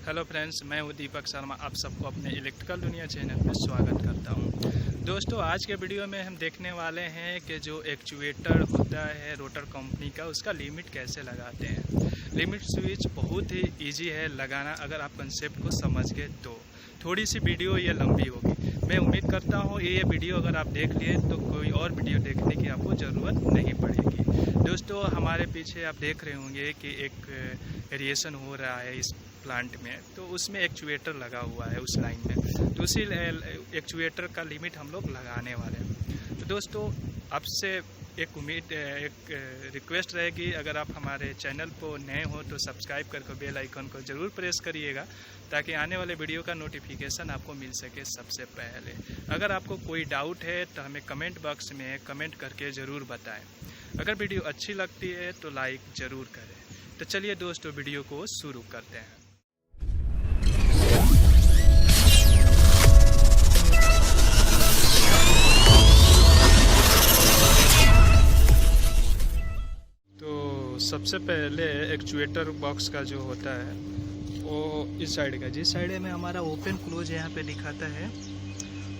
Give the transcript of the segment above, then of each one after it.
Hello friends, मैं हूं दीपक शर्मा। आप सबको अपने इलेक्ट्रिकल दुनिया चैनल में स्वागत करता हूं। दोस्तों, आज के वीडियो में हम देखने वाले हैं कि जो एक्चुएटर होता है रोटर कंपनी का, उसका लिमिट कैसे लगाते हैं। लिमिट स्विच बहुत ही इजी है लगाना, अगर आप कंसेप्ट को समझ गए तो। थोड़ी सी वीडियो ये लंबी होगी। मैं उम्मीद करता हूँ ये वीडियो अगर आप देख लिए तो कोई और वीडियो देखने की आपको ज़रूरत नहीं पड़ेगी। दोस्तों, हमारे पीछे आप देख रहे होंगे कि एक एरिएशन हो रहा है इस प्लांट में, तो उसमें एक्चुएटर लगा हुआ है उस लाइन में। तो उसी एक्चुएटर का लिमिट हम लोग लगाने वाले हैं। तो दोस्तों, आपसे एक रिक्वेस्ट रहेगी, अगर आप हमारे चैनल को नए हो तो सब्सक्राइब करके बेल आइकन को ज़रूर प्रेस करिएगा, ताकि आने वाले वीडियो का नोटिफिकेशन आपको मिल सके सबसे पहले। अगर आपको कोई डाउट है तो हमें कमेंट बॉक्स में कमेंट करके ज़रूर बताएं। अगर वीडियो अच्छी लगती है तो लाइक ज़रूर करें। तो चलिए दोस्तों, वीडियो को शुरू करते हैं। सबसे पहले एक्चुएटर बॉक्स का जो होता है वो इस साइड का, जिस साइड में हमारा ओपन क्लोज यहाँ पे दिखाता है,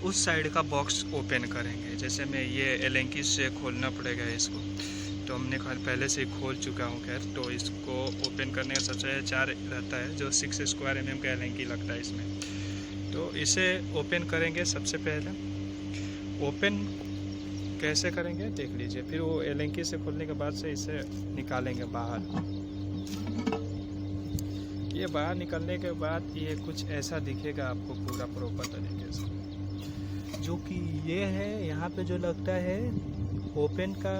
उस साइड का बॉक्स ओपन करेंगे। जैसे मैं ये एलेंकी से खोलना पड़ेगा इसको, तो हमने पहले से ही खोल चुका हूँ। खैर, तो इसको ओपन करने का सबसे 4 रहता है, जो 6 स्क्वायर mm का एलेंकी लगता है इसमें। तो इसे ओपन करेंगे। सबसे पहले ओपन कैसे करेंगे देख लीजिए। फिर वो एलेंकी से खोलने के बाद से इसे निकालेंगे बाहर। ये बाहर निकलने के बाद ये कुछ ऐसा दिखेगा आपको पूरा प्रॉपर तरीके से, जो कि ये है यहाँ पे जो लगता है ओपन का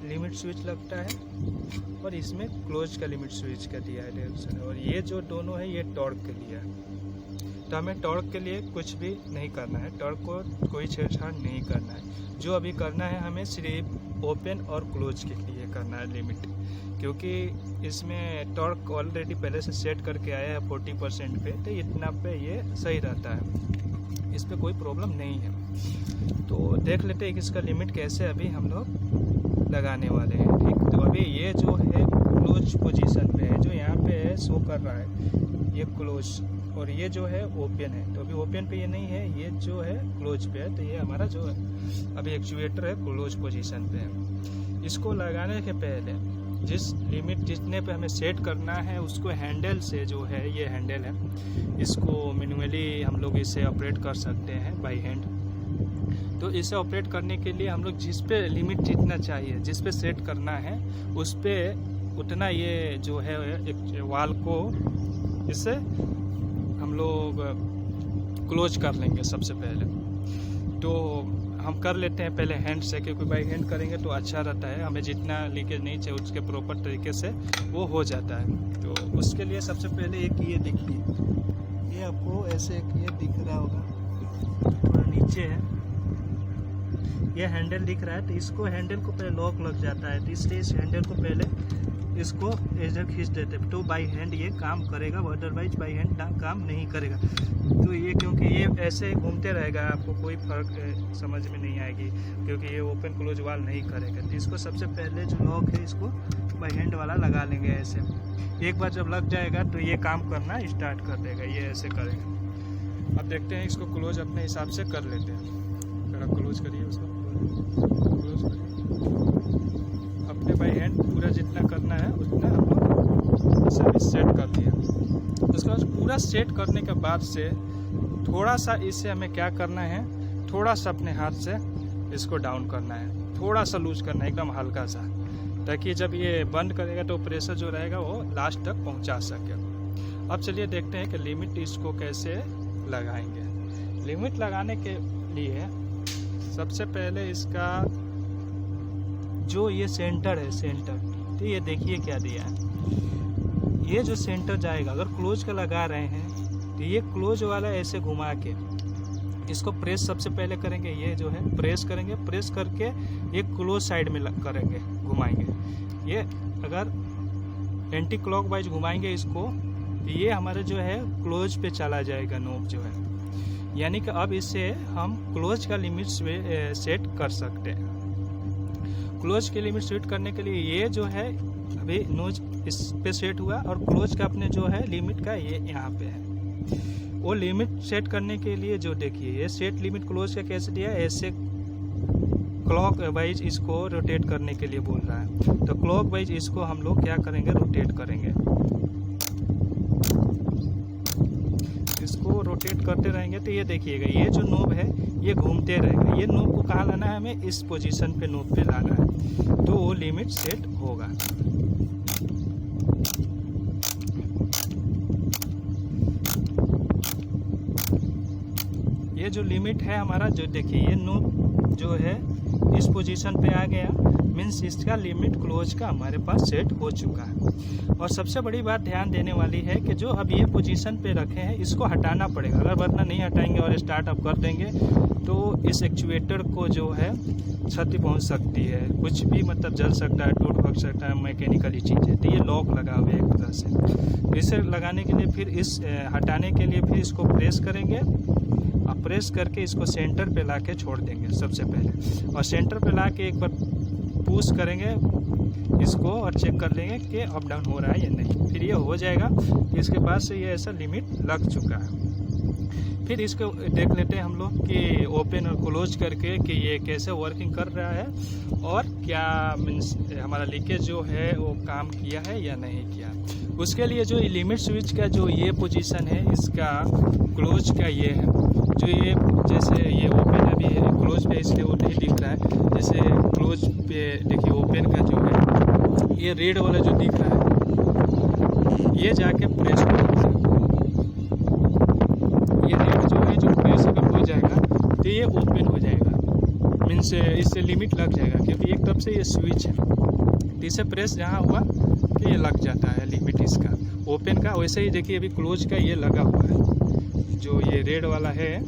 लिमिट स्विच लगता है, और इसमें क्लोज का लिमिट स्विच का दिया है डायरेक्शन। और ये जो दोनों है ये टॉर्क के लिए है। तो हमें टॉर्क के लिए कुछ भी नहीं करना है, टॉर्क को कोई छेड़छाड़ नहीं करना है। जो अभी करना है हमें सिर्फ ओपन और क्लोज के लिए करना है लिमिट, क्योंकि इसमें टॉर्क ऑलरेडी पहले से सेट करके आया है 40% पे, तो इतना पे ये सही रहता है, इस पर कोई प्रॉब्लम नहीं है। तो देख लेते हैं कि इसका लिमिट कैसे अभी हम लोग लगाने वाले हैं। ठीक, तो अभी ये जो है क्लोज पोजीशन पे है, जो यहाँ पे शो कर रहा है ये क्लोज, और ये जो है ओपन है। तो अभी ओपन पे ये नहीं है, ये जो है क्लोज पे है। तो ये हमारा जो है अभी एक्चुएटर है क्लोज पोजीशन पे है। इसको लगाने के पहले जिस लिमिट जितने पे हमें सेट करना है, उसको हैंडल से, जो है ये हैंडल है, इसको मैन्युअली हम लोग इसे ऑपरेट कर सकते हैं बाय हैंड। तो इसे ऑपरेट करने के लिए हम लोग जिस पे लिमिट जितना चाहिए, जिस पे सेट करना है, उस पे उतना ये जो है एक वाल को इससे हम लोग क्लोज कर लेंगे सबसे पहले। तो हम कर लेते हैं पहले हैंड से, क्योंकि बाई हैंड करेंगे तो अच्छा रहता है, हमें जितना लीकेज नहीं चाहिए उसके प्रॉपर तरीके से वो हो जाता है। तो उसके लिए सबसे पहले एक ये देखिए, ये आपको ऐसे एक ये दिख रहा होगा, थोड़ा नीचे है, ये हैंडल दिख रहा है। तो इसको हैंडल को पहले लॉक लग जाता है, तो इसलिए इस हैंडल को पहले इसको इधर खींच देते हैं, तो बाई हैंड ये काम करेगा, अदरवाइज बाई हैंड काम नहीं करेगा। तो ये क्योंकि ये ऐसे घूमते रहेगा, आपको कोई फर्क समझ में नहीं आएगी, क्योंकि ये ओपन क्लोज वाल नहीं करेगा। तो इसको सबसे पहले जो लॉक है इसको बाई हैंड वाला लगा लेंगे ऐसे। एक बार जब लग जाएगा तो ये काम करना स्टार्ट कर देगा, ये ऐसे करेगा। अब देखते हैं, इसको क्लोज अपने हिसाब से कर लेते हैं। अगर आप क्लोज करिए, उसको क्लोज करिए अपने बाई हैंड, पूरा जितना करना है उतना हम लोग इसे सेट कर दिया। उसके बाद पूरा सेट करने के बाद से थोड़ा सा इसे हमें क्या करना है, थोड़ा सा अपने हाथ से इसको डाउन करना है, थोड़ा सा लूज करना है, एकदम हल्का सा, ताकि जब ये बंद करेगा तो प्रेशर जो रहेगा वो लास्ट तक पहुंचा सके। अब चलिए देखते हैं कि लिमिट इसको कैसे लगाएंगे। लिमिट लगाने के लिए सबसे पहले इसका जो ये सेंटर है, सेंटर, तो ये देखिए क्या दिया है। ये जो सेंटर जाएगा, अगर क्लोज का लगा रहे हैं तो ये क्लोज वाला ऐसे घुमा के इसको प्रेस सबसे पहले करेंगे। ये जो है प्रेस करेंगे, प्रेस करके ये क्लोज साइड में करेंगे, घुमाएंगे। ये अगर एंटी क्लॉकवाइज घुमाएंगे इसको, तो ये हमारा जो है क्लोज पे चला जाएगा नोब जो है, यानी कि अब इससे हम क्लोज का लिमिट सेट कर सकते हैं। क्लोज के लिमिट सेट करने के लिए ये जो है अभी नोज इस पे सेट हुआ, और क्लोज का अपने जो है लिमिट का ये यहाँ पे है। वो लिमिट सेट करने के लिए जो देखिए ये सेट लिमिट क्लोज का कैसे दिया है, ऐसे क्लॉक वाइज इसको रोटेट करने के लिए बोल रहा है। तो क्लॉक वाइज इसको हम लोग क्या करेंगे, रोटेट करेंगे। इसको रोटेट करते रहेंगे तो ये देखिएगा ये जो नोब है ये घूमते रहेगा। ये नोब को कहाँ लाना है, हमें इस पोजीशन पे नोब पे लाना है, तो वो लिमिट सेट होगा। ये जो लिमिट है हमारा, जो देखिए ये नोब जो है इस पोजीशन पे आ गया, मीन्स इसका लिमिट क्लोज का हमारे पास सेट हो चुका है। और सबसे बड़ी बात ध्यान देने वाली है कि जो अब ये पोजीशन पे रखे हैं इसको हटाना पड़ेगा। अगर वरना नहीं हटाएंगे और स्टार्ट अप कर देंगे तो इस एक्चुएटर को जो है क्षति पहुंच सकती है, कुछ भी मतलब जल सकता है, टूट फट सकता है, मैकेनिकली चीज़ है। तो ये लॉक लगा हुआ है एक तरह से। इसे लगाने के लिए फिर इस हटाने के लिए फिर इसको प्रेस करेंगे, और प्रेस करके इसको सेंटर पे ला के छोड़ देंगे सबसे पहले, और सेंटर पे ला के एक बार पुश करेंगे इसको और चेक कर लेंगे कि अप डाउन हो रहा है या नहीं। फिर ये हो जाएगा, इसके बाद से ये ऐसा लिमिट लग चुका है। फिर इसको देख लेते हैं हम लोग कि ओपन और क्लोज करके कि ये कैसे वर्किंग कर रहा है और क्या मीन्स हमारा लीकेज जो है वो काम किया है या नहीं किया। उसके लिए जो लिमिट स्विच का जो ये पोजीशन है इसका क्लोज का ये है, जो ये जैसे ये ओपन अभी है, क्लोज पे इसलिए वो नहीं दिख रहा है। जैसे क्लोज पे देखिए ओपन का जो है ये रेड वाला जो दिख रहा है ये जाके प्रेस हो जाएगा। ये रेड जो है जो प्रेस अगर हो जाएगा तो ये ओपन हो जाएगा, मीन्स इससे लिमिट लग जाएगा, क्योंकि एक तरफ से ये स्विच है। तो इसे प्रेस जहाँ हुआ कि ये लग जाता है लिमिट इसका ओपन का। वैसे ही देखिए अभी क्लोज का ये लगा हुआ है, जो ये रेड वाला है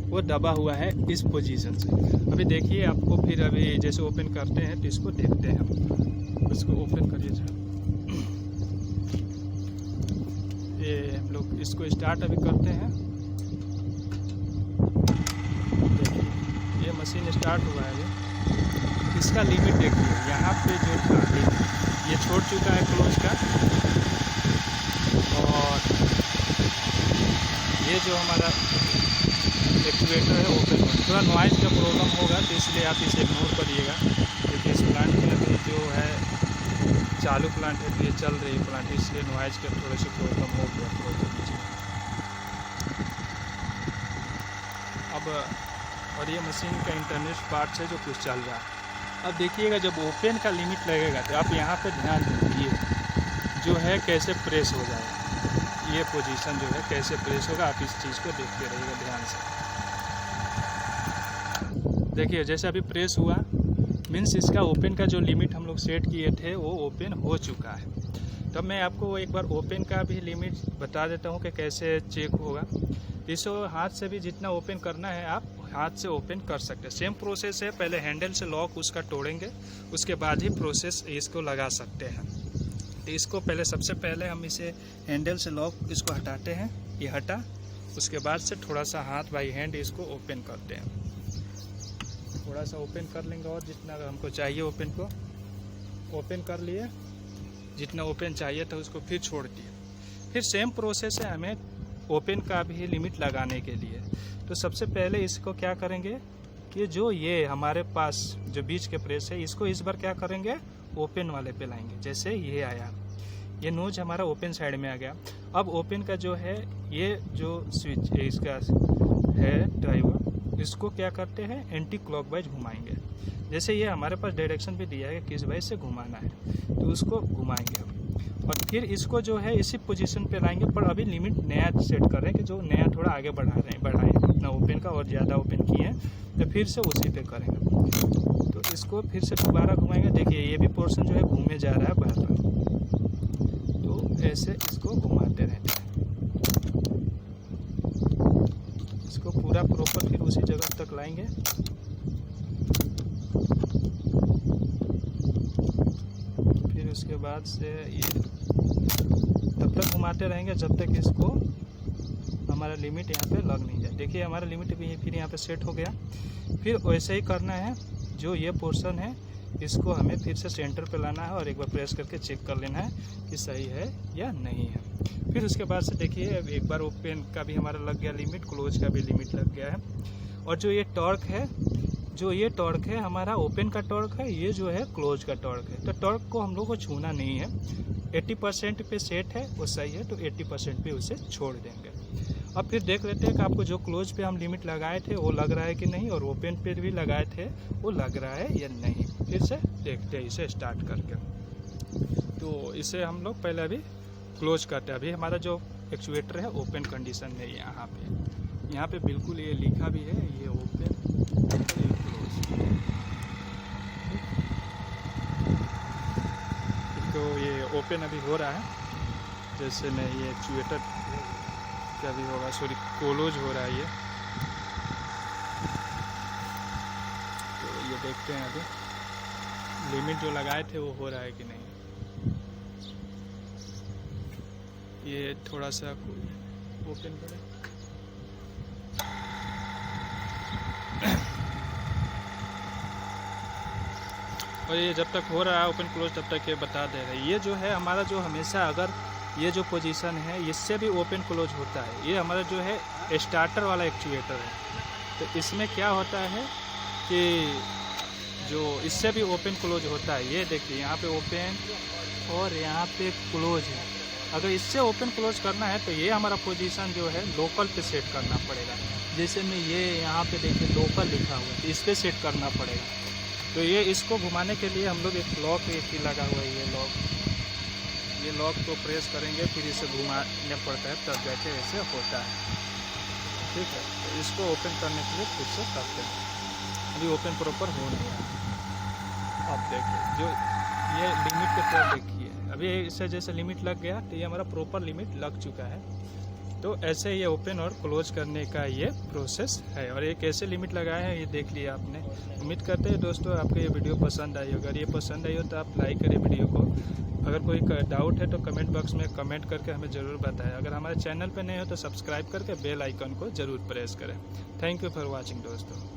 वो दबा हुआ है इस पोजीशन से। अभी देखिए आपको फिर अभी जैसे ओपन करते हैं तो इसको देखते हैं हम। इसको ओपन करिए सर, ये हम लोग इसको स्टार्ट अभी करते हैं। देखिए ये मशीन स्टार्ट हुआ है अभी। इसका लिमिट देखिए यहाँ पे जो था ये छोड़ चुका है क्लोज का, और ये जो हमारा एक्चुएटर है ओपन हो। थोड़ा नॉइज़ का प्रॉब्लम होगा तो इसलिए आप इसे इग्नोर करिएगा, क्योंकि इस प्लांट में अभी जो है चालू प्लांट है, तो ये चल रही प्लांट, इसलिए नॉइज़ का थोड़ा सा प्रॉब्लम हो गया। अब और ये मशीन का इंटरनेट पार्ट्स है जो कुछ चल रहा है। अब देखिएगा जब ओपन का लिमिट लगेगा तो आप यहाँ पर ध्यान दीजिए जो है कैसे प्रेस हो जाएगा, ये पोजीशन जो है कैसे प्रेस होगा। आप इस चीज़ को देखते रहिएगा ध्यान से। देखिए जैसे अभी प्रेस हुआ मीन्स इसका ओपन का जो लिमिट हम लोग सेट किए थे वो ओपन हो चुका है। तब मैं आपको एक बार ओपन का भी लिमिट बता देता हूँ कि कैसे चेक होगा। इसको हाथ से भी जितना ओपन करना है आप हाथ से ओपन कर सकते हैं। सेम प्रोसेस है, पहले हैंडल से लॉक उसका तोड़ेंगे, उसके बाद ही प्रोसेस इसको लगा सकते हैं। तो इसको पहले सबसे पहले हम इसे हैंडल से लॉक इसको हटाते हैं, ये हटा, उसके बाद से थोड़ा सा हाथ बाई हैंड इसको ओपन करते हैं। थोड़ा सा ओपन कर लेंगे और जितना हमको चाहिए ओपन को ओपन कर लिए, जितना ओपन चाहिए था उसको फिर छोड़ दिए। फिर सेम प्रोसेस है हमें ओपन का भी लिमिट लगाने के लिए। तो सबसे पहले इसको क्या करेंगे कि जो ये हमारे पास जो बीच के प्रेस है इसको इस बार क्या करेंगे ओपन वाले पे लाएंगे। जैसे ये आया, ये नोज हमारा ओपन साइड में आ गया। अब ओपन का जो है ये जो स्विच है इसका है ड्राइवर, इसको क्या करते हैं एंटी क्लॉकवाइज घुमाएंगे। जैसे ये हमारे पास डायरेक्शन भी दिया है कि किस वाइज से घुमाना है, तो उसको घुमाएंगे हम। और फिर इसको जो है इसी पोजीशन पे लाएंगे, पर अभी लिमिट नया सेट कर रहे हैं कि जो नया थोड़ा आगे बढ़ाएं अपना ओपन का, और ज़्यादा ओपन किए हैं तो फिर से उसी पे करेंगे। तो इसको फिर से दोबारा घुमाएंगे। देखिए ये भी पोर्शन जो है घूमे जा रहा है बार-बार, तो ऐसे इसको घुमाते रहते हैं। इसको पूरा प्रॉपर फिर उसी जगह तक लाएंगे। फिर उसके बाद से ये तब तक घुमाते रहेंगे जब तक इसको हमारा लिमिट यहाँ पे लग नहीं जाए। देखिए हमारा लिमिट भी फिर यहाँ पे सेट हो गया। फिर वैसे ही करना है, जो ये पोर्शन है इसको हमें फिर से सेंटर पे लाना है और एक बार प्रेस करके चेक कर लेना है कि सही है या नहीं है। फिर उसके बाद से देखिए अब एक बार ओपन का भी हमारा लग गया लिमिट, क्लोज का भी लिमिट लग गया है। और जो ये टॉर्क है हमारा ओपन का टॉर्क है, ये जो है क्लोज का टॉर्क है। तो टॉर्क को हम लोग को छूना नहीं है, 80% पे सेट है वो सही है, तो 80% पे उसे छोड़ देंगे। अब फिर देख लेते हैं कि आपको जो क्लोज पे हम लिमिट लगाए थे वो लग रहा है कि नहीं, और ओपन पे भी लगाए थे वो लग रहा है या नहीं। फिर से देखते हैं इसे स्टार्ट करके। तो इसे हम लोग पहले अभी क्लोज करते हैं। अभी हमारा जो एक्चुएटर है ओपन कंडीशन में यहाँ पे बिल्कुल ये लिखा भी है, ये ओपन ये क्लोज। तो ये ओपन अभी हो रहा है, जैसे मैं ये एक्चुएटर क्या भी होगा, सॉरी क्लोज हो रहा है ये। तो ये देखते हैं अभी लिमिट जो लगाए थे वो हो रहा है कि नहीं। ये थोड़ा सा ओपन करें। और ये जब तक हो रहा है ओपन क्लोज तब तक ये बता दे रहा है। ये जो है हमारा जो हमेशा अगर ये जो पोजीशन है इससे भी ओपन क्लोज होता है, ये हमारा जो है स्टार्टर वाला एक्चुएटर है। तो इसमें क्या होता है कि जो इससे भी ओपन क्लोज होता है, ये देखिए यहाँ पे ओपन और यहाँ पे क्लोज है। अगर इससे ओपन क्लोज करना है तो ये हमारा पोजीशन जो है लोकल पे सेट करना पड़ेगा। जैसे में ये यहाँ पे देखिए लोकल लिखा हुआ है, इस पर सेट करना पड़ेगा। तो ये इसको घुमाने के लिए हम लोग एक लॉक एक ही लगा हुआ है, ये लॉक को प्रेस करेंगे फिर इसे घुमाने पड़ता है, तब जाके ऐसे होता है। ठीक है, तो इसको ओपन करने के लिए खुद से करते हैं। अभी ओपन प्रॉपर हो नहीं रहा। अब देखिए जो ये लिमिट के तरफ देखिए, अभी इससे जैसे लिमिट लग गया तो ये हमारा प्रॉपर लिमिट लग चुका है। तो ऐसे ये ओपन और क्लोज करने का ये प्रोसेस है। और ये कैसे लिमिट लगाए हैं ये देख लिया आपने। उम्मीद करते हैं दोस्तों आपको ये वीडियो पसंद आई। अगर ये पसंद आई हो तो आप लाइक करें वीडियो को। अगर कोई डाउट है तो कमेंट बॉक्स में कमेंट करके हमें ज़रूर बताएं। अगर हमारे चैनल पर नए हो तो सब्सक्राइब करके बेल आइकन को ज़रूर प्रेस करें। थैंक यू फॉर वॉचिंग दोस्तों।